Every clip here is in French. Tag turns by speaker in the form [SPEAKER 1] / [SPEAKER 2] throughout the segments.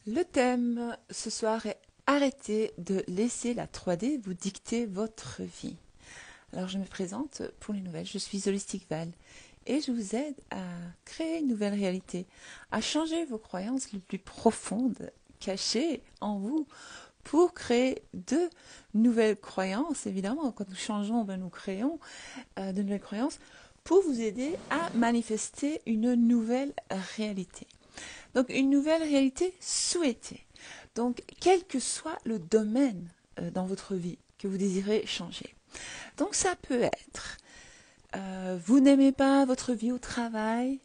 [SPEAKER 1] Le thème ce soir est arrêtez de laisser la 3D vous dicter votre vie. Alors je me présente pour les nouvelles, je suis Holistic Val et je vous aide à créer une nouvelle réalité, à changer vos croyances les plus profondes cachées en vous pour créer de nouvelles croyances. Évidemment, quand nous changeons, nous créons de nouvelles croyances pour vous aider à manifester une nouvelle réalité. Donc une nouvelle réalité souhaitée. Donc quel que soit le domaine dans votre vie que vous désirez changer. Donc ça peut être, vous n'aimez pas votre vie au travail,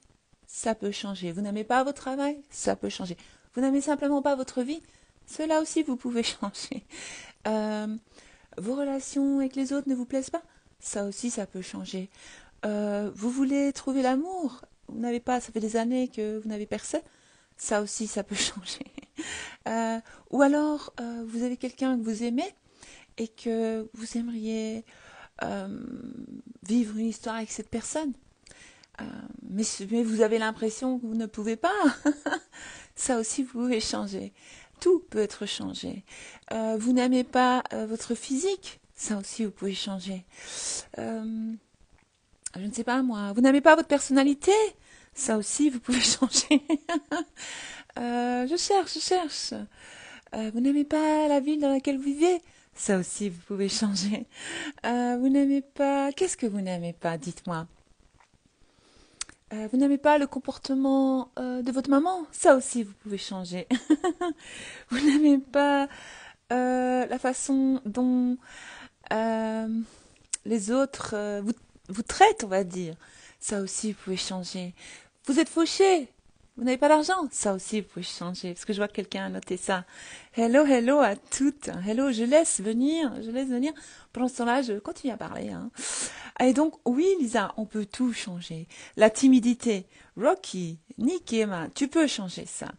[SPEAKER 1] ça peut changer. Vous n'aimez pas votre travail, ça peut changer. Vous n'aimez simplement pas votre vie, cela aussi vous pouvez changer. Euh, Vos relations avec les autres ne vous plaisent pas, ça aussi ça peut changer. Vous voulez trouver l'amour, vous n'avez pas, ça fait des années que vous n'avez personne, ça aussi, ça peut changer. Ou alors, vous avez quelqu'un que vous aimez et que vous aimeriez euh, vivre une histoire avec cette personne. Euh, mais vous avez l'impression que vous ne pouvez pas. Ça aussi, vous pouvez changer. Tout peut être changé. Vous n'aimez pas votre physique. Ça aussi, vous pouvez changer. Euh, je ne sais pas moi. Vous n'aimez pas votre personnalité. Ça aussi, vous pouvez changer. Je cherche, je cherche. Vous n'aimez pas la ville dans laquelle vous vivez? Ça aussi, vous pouvez changer. Vous n'aimez pas... Qu'est-ce que vous n'aimez pas? Dites-moi. Vous n'aimez pas le comportement de votre maman? Ça aussi, vous pouvez changer. Vous n'aimez pas la façon dont euh, les autres vous traitent, on va dire. Ça aussi, vous pouvez changer. Vous êtes fauché. Vous n'avez pas d'argent? Ça aussi, vous pouvez changer. Parce que je vois que quelqu'un a noté ça. Hello, hello à toutes. Hello, je laisse venir. Je laisse venir. Pendant ce temps-là, je continue à parler. Hein. Et donc, oui, Lisa, on peut tout changer. La timidité. Rocky, Nick et Emma, tu peux changer ça.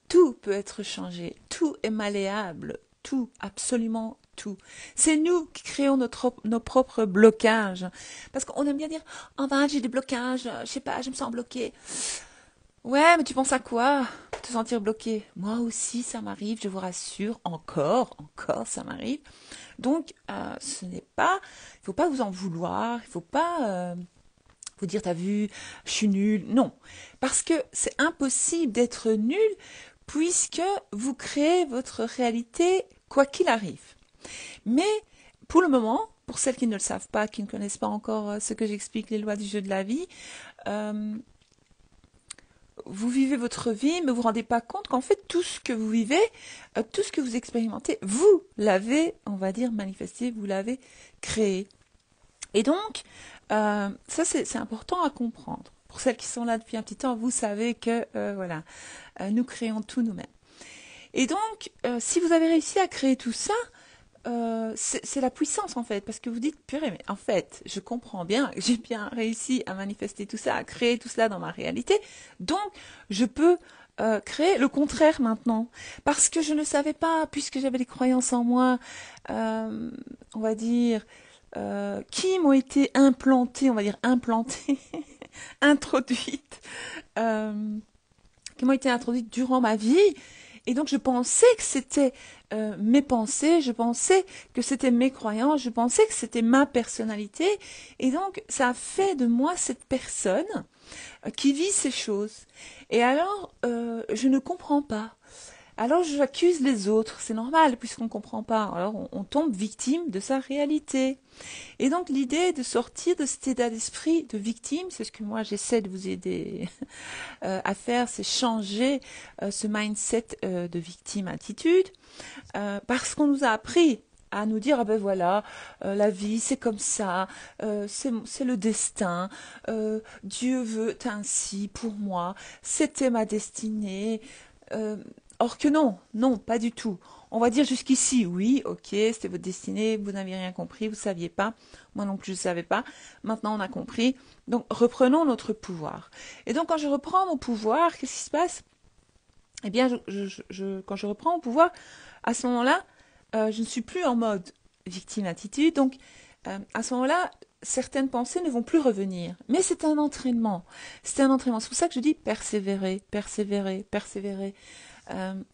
[SPEAKER 1] Tout peut être changé. Tout est malléable. Tout, absolument tout. C'est nous qui créons nos propres blocages. Parce qu'on aime bien dire, oh ben, j'ai des blocages, je sais pas, je me sens bloqué. Ouais, mais tu penses à quoi? Te sentir bloqué. Moi aussi, ça m'arrive, je vous rassure. Encore, ça m'arrive. Donc, ce n'est pas, il faut pas vous en vouloir, il faut pas vous dire, t'as vu, je suis nul. Non, parce que c'est impossible d'être nul puisque vous créez votre réalité quoi qu'il arrive. Mais pour le moment, pour celles qui ne le savent pas, qui ne connaissent pas encore ce que j'explique, les lois du jeu de la vie, euh, vous vivez votre vie, mais vous ne vous rendez pas compte qu'en fait, tout ce que vous vivez, tout ce que vous expérimentez, vous l'avez, on va dire, manifesté, vous l'avez créé. Et donc, ça, c'est important à comprendre. Pour celles qui sont là depuis un petit temps, vous savez que, voilà, nous créons tout nous-mêmes. Et donc, si vous avez réussi à créer tout ça, c'est la puissance en fait, parce que vous dites, purée, mais en fait, je comprends bien, j'ai bien réussi à manifester tout ça, à créer tout cela dans ma réalité, donc je peux créer le contraire maintenant, parce que je ne savais pas, puisque j'avais des croyances en moi, euh, on va dire, qui m'ont été implantées, on va dire implantées, introduites, euh, qui m'ont été introduites durant ma vie, et donc je pensais que c'était mes pensées, je pensais que c'était mes croyances, je pensais que c'était ma personnalité. Et donc ça a fait de moi cette personne qui vit ces choses. Et alors je ne comprends pas. Alors j'accuse les autres, c'est normal puisqu'on ne comprend pas. Alors on tombe victime de sa réalité. Et donc l'idée est de sortir de cet état d'esprit de victime, c'est ce que moi j'essaie de vous aider à faire, c'est changer ce mindset de victime attitude, parce qu'on nous a appris à nous dire ah ben voilà la vie c'est comme ça, c'est le destin, Dieu veut ainsi pour moi, c'était ma destinée. Euh, Or que non, non, pas du tout. On va dire jusqu'ici, oui, ok, c'était votre destinée, vous n'aviez rien compris, vous ne saviez pas, moi non plus je ne savais pas, maintenant on a compris, donc reprenons notre pouvoir. Et donc quand je reprends mon pouvoir, qu'est-ce qui se passe? Eh bien, quand je reprends mon pouvoir, à ce moment-là, je ne suis plus en mode victime attitude, donc à ce moment-là, certaines pensées ne vont plus revenir. Mais c'est un entraînement, c'est un entraînement, c'est pour ça que je dis persévérer, persévérer, persévérer.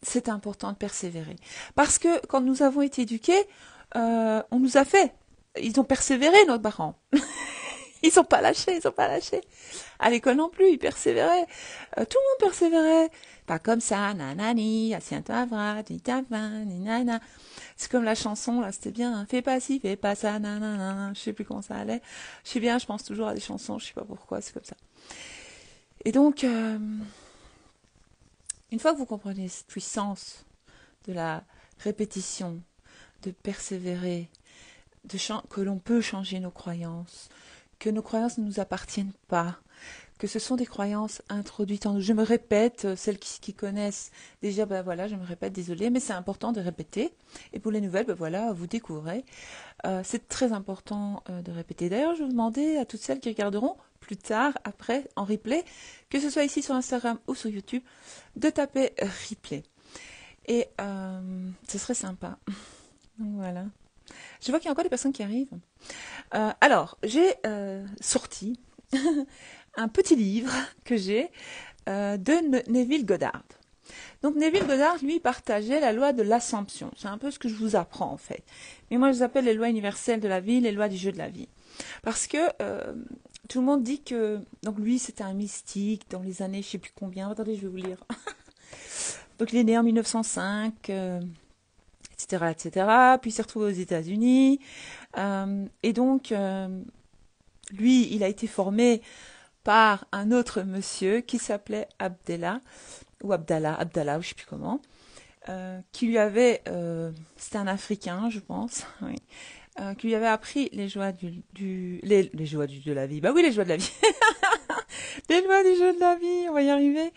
[SPEAKER 1] c'est important de persévérer. Parce que quand nous avons été éduqués, on nous a fait. Ils ont persévéré, nos parents. Ils sont pas lâchés, ils sont pas lâchés. À l'école non plus, ils persévéraient. Tout le monde persévérait. Pas comme ça, nanani, assieds-toi, vra, nana. C'est comme la chanson, là, c'était bien. Hein. Fais pas ci, fais pas ça, nanana. Je sais plus comment ça allait. Je sais bien, je pense toujours à des chansons, je sais pas pourquoi, c'est comme ça. Et donc, une fois que vous comprenez cette puissance de la répétition, de persévérer, que l'on peut changer nos croyances, que nos croyances ne nous appartiennent pas, que ce sont des croyances introduites en nous. Je me répète, celles qui connaissent déjà, ben voilà, je me répète, désolée, mais c'est important de répéter. Et pour les nouvelles, ben voilà, vous découvrez. C'est très important de répéter. D'ailleurs, je vais vous demander à toutes celles qui regarderont plus tard, après, en replay, que ce soit ici sur Instagram ou sur YouTube, de taper replay. Et ce serait sympa. Donc voilà. Je vois qu'il y a encore des personnes qui arrivent. Alors, j'ai sorti un petit livre que j'ai de Neville Goddard. Donc Neville Goddard, lui, partageait la loi de l'Assomption. C'est un peu ce que je vous apprends en fait. Mais moi, je les appelle les lois universelles de la vie, les lois du jeu de la vie. Parce que tout le monde dit que... Donc lui, c'était un mystique dans les années, je ne sais plus combien. Attendez, je vais vous lire. Donc il est né en 1905... etc., etc. Puis il s'est retrouvé aux États-Unis. Et donc, lui, il a été formé par un autre monsieur qui s'appelait Abdallah, ou Abdallah, ou je ne sais plus comment, qui lui avait, c'était un Africain, je pense, oui, qui lui avait appris les joies les joies de la vie. Bah oui, les joies de la vie. Les lois du jeu de la vie, on va y arriver.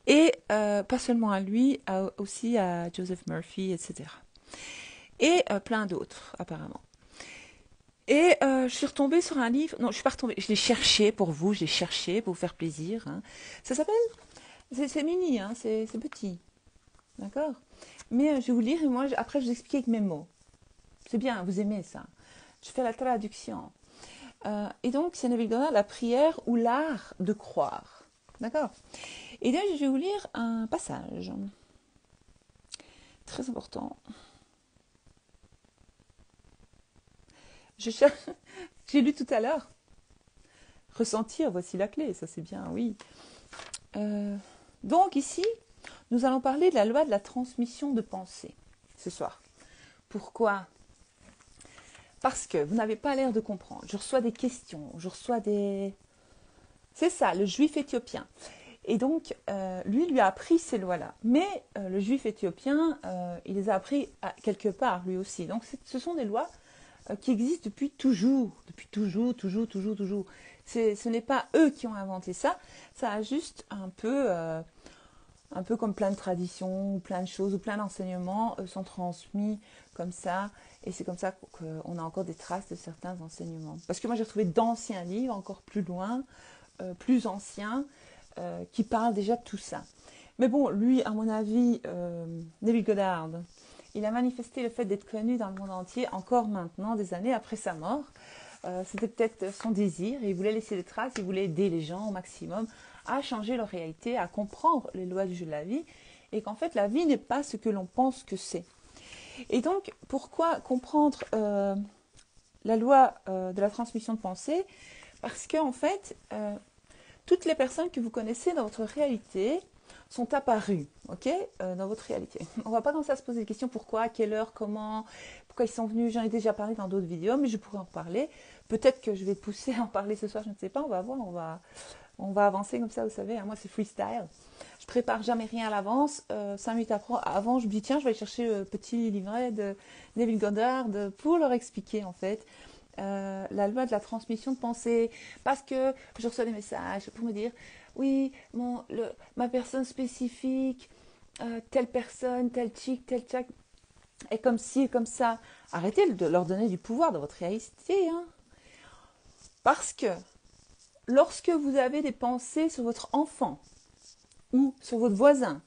[SPEAKER 1] Et pas seulement à lui, aussi à Joseph Murphy, etc. Et plein d'autres, apparemment. Et je suis retombée sur un livre. Non, je suis pas retombée. Je l'ai cherché pour vous. Je l'ai cherché pour vous faire plaisir. Hein. Ça s'appelle. C'est mini, hein, c'est petit. D'accord. Mais je vais vous lire et moi, après, je vous explique avec mes mots. C'est bien, vous aimez ça. Je fais la traduction. Et donc, c'est Neville Goddard, la prière ou l'art de croire. D'accord. Et là, je vais vous lire un passage. Très important. J'ai lu tout à l'heure. Ressentir, voici la clé, ça c'est bien, oui. Donc ici, nous allons parler de la loi de la transmission de pensée ce soir. Pourquoi ? Parce que vous n'avez pas l'air de comprendre. Je reçois des questions, je reçois des... C'est ça, le juif éthiopien. Et donc, lui a appris ces lois-là. Mais le juif éthiopien, il les a appris quelque part, lui aussi. Donc, ce sont des lois qui existent depuis toujours. Depuis toujours. Ce n'est pas eux qui ont inventé ça. Ça a juste un peu comme plein de traditions, ou plein de choses, ou plein d'enseignements sont transmis comme ça. Et c'est comme ça qu'on a encore des traces de certains enseignements. Parce que moi, j'ai trouvé d'anciens livres, encore plus loin, plus anciens, qui parlent déjà de tout ça. Mais bon, lui, à mon avis, Neville Goddard, il a manifesté le fait d'être connu dans le monde entier, encore maintenant, des années après sa mort. C'était peut-être son désir, et il voulait laisser des traces, il voulait aider les gens au maximum à changer leur réalité, à comprendre les lois du jeu de la vie, et qu'en fait, la vie n'est pas ce que l'on pense que c'est. Et donc, pourquoi comprendre la loi de la transmission de pensée ? Parce qu'en fait, toutes les personnes que vous connaissez dans votre réalité sont apparues, ok, dans votre réalité. On ne va pas commencer à se poser des questions pourquoi, à quelle heure, comment, pourquoi ils sont venus. J'en ai déjà parlé dans d'autres vidéos, mais je pourrais en parler. Peut-être que je vais te pousser à en parler ce soir, je ne sais pas. On va voir, on va avancer comme ça, vous savez. Moi, c'est freestyle. Je prépare jamais rien à l'avance. 5 minutes avant, je me dis tiens, je vais aller chercher le petit livret de Neville Goddard pour leur expliquer en fait. La loi de la transmission de pensée, parce que je reçois des messages pour me dire oui, ma personne spécifique, telle personne, tel chic, tel tchac, est comme ci et comme ça. Arrêtez de leur donner du pouvoir dans votre réalité, hein. Parce que lorsque vous avez des pensées sur votre enfant ou sur votre voisin